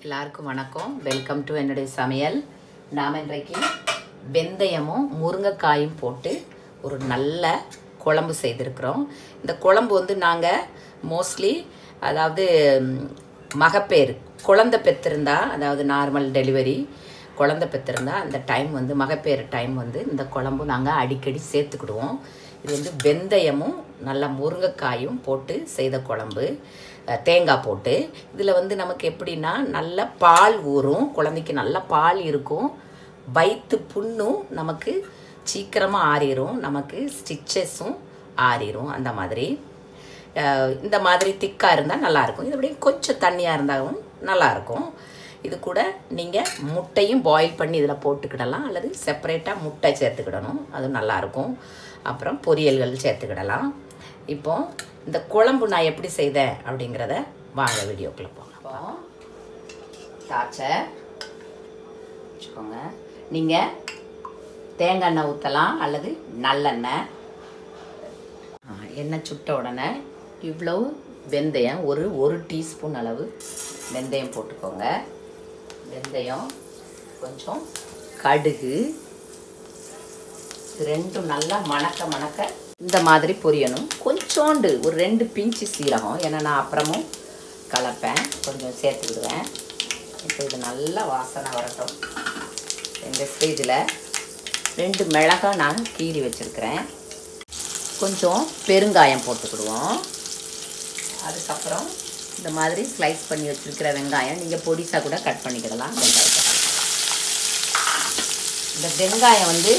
எல்லாருக்கும் வணக்கம். Welcome to என்னுடைய சமையல். நாம் இன்றைக்கு வெந்தயமும் முருங்கைக்காயும் போட்டு ஒரு நல்ல குழம்பு செய்திருக்கிறோம். இந்த குழம்பு வந்து நாங்கள் மோஸ்ட்லி அதாவது மகப்பேறு குழந்தை பெற்றிருந்தா, அதாவது நார்மல் டெலிவரி குழந்தை பெற்றிருந்தா அந்த டைம் வந்து மகப்பேறு டைம் வந்து இந்த குழம்பு நாங்கள் அடிக்கடி சேர்த்துக்கிடுவோம். இது வந்து வெந்தயமும் நல்ல முருங்கைக்காயும் போட்டு செய்த குழம்பு, தேங்காய் போட்டு. இதில் வந்து நமக்கு எப்படின்னா நல்ல பால் ஊறும், குழந்தைக்கு நல்ல பால் இருக்கும், வயிற்று புண்ணும் நமக்கு சீக்கிரமாக ஆறிடும், நமக்கு ஸ்டிச்சஸும் ஆறிடும். அந்த மாதிரி இந்த மாதிரி திக்காக இருந்தால் நல்லாயிருக்கும். இது அப்படியே கொஞ்சம் தண்ணியாக இருந்தாலும் நல்லாயிருக்கும். இது கூட நீங்கள் முட்டையும் பாயில் பண்ணி இதில் போட்டுக்கிடலாம், அல்லது செப்பரேட்டாக முட்டை சேர்த்துக்கிடணும், அதுவும் நல்லாயிருக்கும். அப்புறம் பொரியல்கள் சேர்த்துக்கிடலாம். இப்போ இந்த குழம்பு நான் எப்படி செய்தேன் அப்படிங்கிறத வாங்க வீடியோக்குள்ளே போகலாம். இப்போ தாச்சை வச்சுக்கோங்க. நீங்கள் தேங்காய் எண்ணெய் ஊற்றலாம் அல்லது நல்லெண்ணெய். எண்ணெய் சுட்ட உடனே இவ்வளோ வெந்தயம், ஒரு டீஸ்பூன் அளவு வெந்தயம் போட்டுக்கோங்க. வெந்தயம், கொஞ்சம் கடுகு, ரெண்டும் நல்லா மணக்க இந்த மாதிரி பொரியணும். கொஞ்சோண்டு ஒரு 2 பிஞ்சு சீரகம், ஏன்னா நான் அப்புறமும் கலப்பேன், கொஞ்சம் சேர்த்துக்கிடுவேன். இப்போ இது நல்லா வாசனை வரட்டும். இந்த ஸ்டேஜில் 2 மிளகாய் நான் கீறி வச்சுருக்கிறேன். கொஞ்சம் பெருங்காயம் போட்டுக்கிடுவோம். அதுக்கப்புறம் இந்த மாதிரி ஸ்லைஸ் பண்ணி வச்சுருக்கிற வெங்காயம் நீங்கள் பொடிசாக கூட கட் பண்ணிக்கிடலாம். இந்த வெங்காயம் வந்து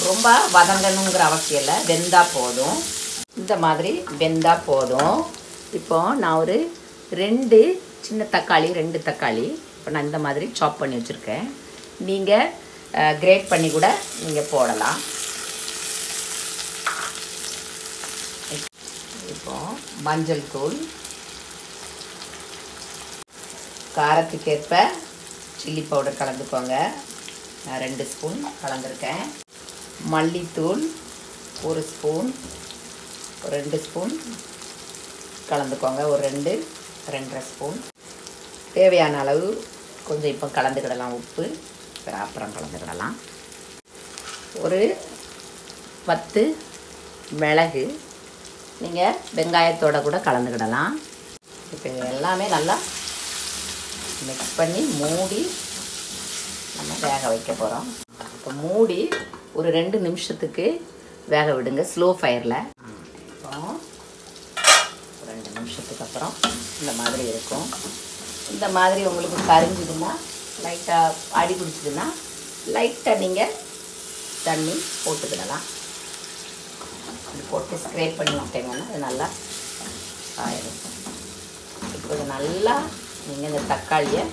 ரொம்ப வதங்கணுங்கிற அவசியம் இல்லை, வெந்தால் போதும். இந்த மாதிரி வெந்தால் போதும். இப்போ நான் ஒரு 2 சின்ன தக்காளி, 2 தக்காளி இப்போ நான் இந்த மாதிரி சாப் பண்ணி வச்சுருக்கேன். நீங்கள் கிரேட் பண்ணி கூட நீங்கள் போடலாம். இப்போ மஞ்சள் தூள், காரத்துக்கேற்ப சில்லி பவுடர் கலந்துக்கோங்க. நான் 2 ஸ்பூன் கலந்துருக்கேன். மல்லித்தூள் 1 ஸ்பூன், 2 ஸ்பூன் கலந்துக்கோங்க. ஒரு 2-2.5 ஸ்பூன். தேவையான அளவு கொஞ்சம் இப்போ கலந்துக்கிடலாம். உப்பு அப்புறம் கலந்துக்கிடலாம். ஒரு 10 மிளகு நீங்கள் வெங்காயத்தோடு கூட கலந்துக்கிடலாம். இப்போ இது எல்லாமே நல்லா மிக்ஸ் பண்ணி மூடி நம்ம வேக வைக்க போகிறோம். இப்போ மூடி ஒரு 2 நிமிஷத்துக்கு வேக விடுங்க, ஸ்லோ ஃபயரில். இப்போ 2 நிமிஷத்துக்கு அப்புறம் இந்த மாதிரி இருக்கும். இந்த மாதிரி உங்களுக்கு கரிஞ்சுதுன்னா, லைட்டாக அடி பிடிச்சிதுன்னா லைட்டாக நீங்கள் தண்ணி போட்டுக்கிடலாம். இது போட்டு ஸ்க்ரேப் பண்ணி விட்டீங்கன்னா அது நல்லா ஆயிடும். இப்போ இது நல்லா நீங்கள் இந்த தக்காளியை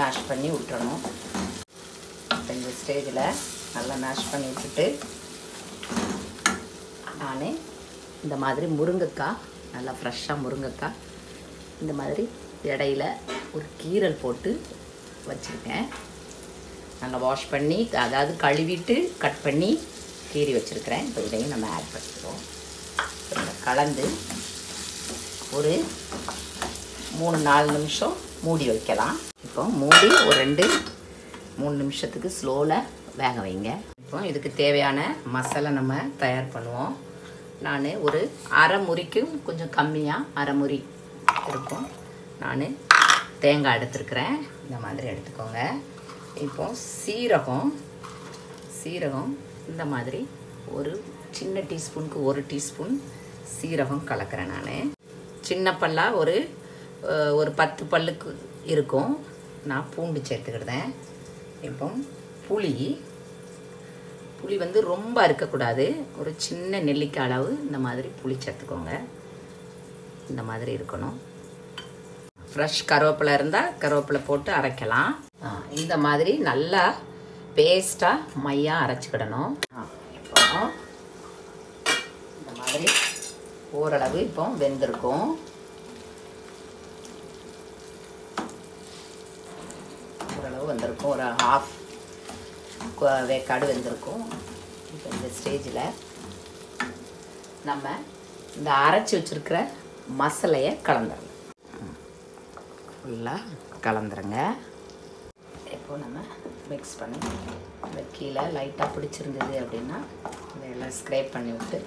மேஷ் பண்ணி விட்டுறணும். இந்த ஸ்டேஜில் நல்லா மேஷ் பண்ணி விட்டுட்டு நான் இந்த மாதிரி முருங்கைக்காய், நல்லா ஃப்ரெஷ்ஷாக முருங்கைக்காய் இந்த மாதிரி இடையில ஒரு கீரல் போட்டு வச்சுருக்கேன். நல்லா வாஷ் பண்ணி, அதாவது கழுவிட்டு கட் பண்ணி கீறி வச்சுருக்கிறேன். இப்போ இதையும் நம்ம ஆட் பண்ணிக்கிறோம். கலந்து ஒரு 3-4 நிமிஷம் மூடி வைக்கலாம். இப்போ மூடி ஒரு 2-3 நிமிஷத்துக்கு ஸ்லோவில் வேக வைங்க. இப்போ இதுக்கு தேவையான மசாலா நம்ம தயார் பண்ணுவோம். நான் ஒரு அரை முறிக்கும் கொஞ்சம் கம்மியாக, அரை முறி இருக்கும் நான் தேங்காய் எடுத்துருக்கிறேன். இந்த மாதிரி எடுத்துக்கோங்க. இப்போ சீரகம் இந்த மாதிரி ஒரு சின்ன டீஸ்பூனுக்கு 1 டீஸ்பூன் சீரகம் கலக்கிறேன். நான் சின்ன பல்லாக ஒரு 10 பல்லுக்கு இருக்கும். நான் பூண்டு சேர்த்துக்கிடுதேன். இப்போ புளி வந்து ரொம்ப இருக்கக்கூடாது, ஒரு சின்ன நெல்லிக்காய் அளவு இந்த மாதிரி புளி சேர்த்துக்கோங்க. இந்த மாதிரி இருக்கணும். ஃப்ரெஷ் கருவேப்பிலை இருந்தால் கருவேப்பிலை போட்டு அரைக்கலாம். இந்த மாதிரி நல்லா பேஸ்ட்டாக மையாக அரைச்சிக்கிடணும். இப்போ இந்த மாதிரி ஓரளவு இப்போ வெந்திருக்கும். ஓரளவு வந்திருக்கும், ஒரு ஹாஃப் வேக்காடு வெந்திருக்கும். இப்போ இந்த ஸ்டேஜில் நம்ம இந்த அரைச்சி வச்சுருக்கிற மசாலையை கலந்துடலாம். ஃபுல்லாக கலந்துருங்க. இப்போ நம்ம மிக்ஸ் பண்ணி இந்த கீழே லைட்டாக பிடிச்சிருந்தது அப்படின்னா இதெல்லாம் ஸ்க்ரேப் பண்ணி விட்டு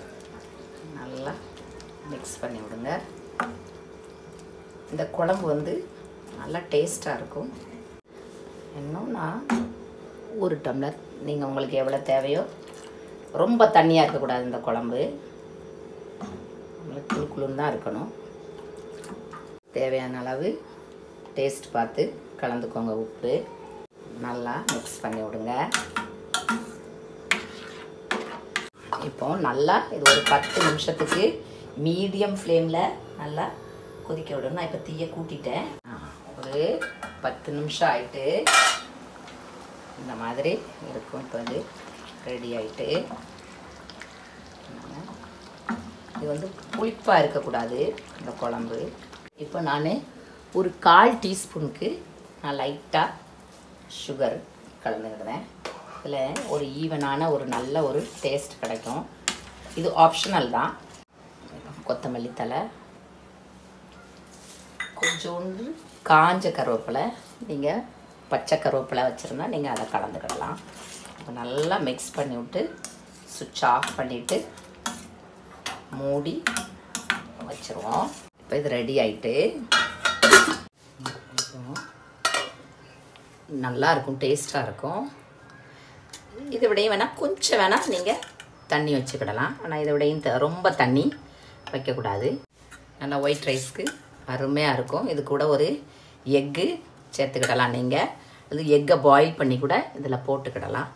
நல்லா மிக்ஸ் பண்ணி விடுங்க. இந்த குழம்பு வந்து நல்லா டேஸ்ட்டாக இருக்கும். இன்னும் நான் 1 டம்ளர், நீங்கள் உங்களுக்கு எவ்வளோ தேவையோ, ரொம்ப தண்ணியாக இருக்கக்கூடாது இந்த குழம்பு, உங்களுக்கு குளுக்குளுன்னு தான் இருக்கணும். தேவையான அளவு டேஸ்ட் பார்த்து கலந்துக்கோங்க. உப்பு நல்லா மிக்ஸ் பண்ணி விடுங்க. இப்போ நல்லா இது ஒரு 10 நிமிஷத்துக்கு மீடியம் ஃப்ளேமில் நல்லா கொதிக்க விடணும். நான் இப்போ தீயை கூட்டிட்டேன். ஒரு 10 நிமிஷம் ஆயிட்டு இந்த மாதிரி இருக்கும். இப்போ அது ரெடி ஆகிட்டு, இது வந்து புளிப்பாக இருக்கக்கூடாது இந்த குழம்பு. இப்போ நான் ஒரு 1/4 டீஸ்பூனுக்கு நான் லைட்டாக சுகர் கலந்துக்கிடுறேன். இதில் ஒரு ஈவனான ஒரு நல்ல ஒரு டேஸ்ட் கிடைக்கும். இது ஆப்ஷனல் தான். கொத்தமல்லி தழை, கொஞ்சோண்டு காஞ்ச கருவேப்பிலை, நீங்கள் பச்சை கருவேப்பிலை வச்சுருந்தா நீங்கள் அதை கலந்துக்கிடலாம். இப்போ நல்லா மிக்ஸ் பண்ணி விட்டு சுவிட்ச் ஆஃப் பண்ணிவிட்டு மூடி வச்சுருவோம். இப்போ இது ரெடி ஆகிட்டு நல்லாயிருக்கும், டேஸ்ட்டாக இருக்கும். இதை விடையும் வேணால் கொஞ்சம் வேணால் நீங்கள் தண்ணி வச்சுக்கிடலாம். ஆனால் இதை விடையும் ரொம்ப தண்ணி வைக்கக்கூடாது. நல்லா ஒயிட் ரைஸ்க்கு அருமையாக இருக்கும். இது கூட ஒரு எக்கு சேர்த்துக்கிடலாம். நீங்கள் அது எக்கை பாயில் பண்ணி கூட இதில் போட்டுக்கிடலாம்.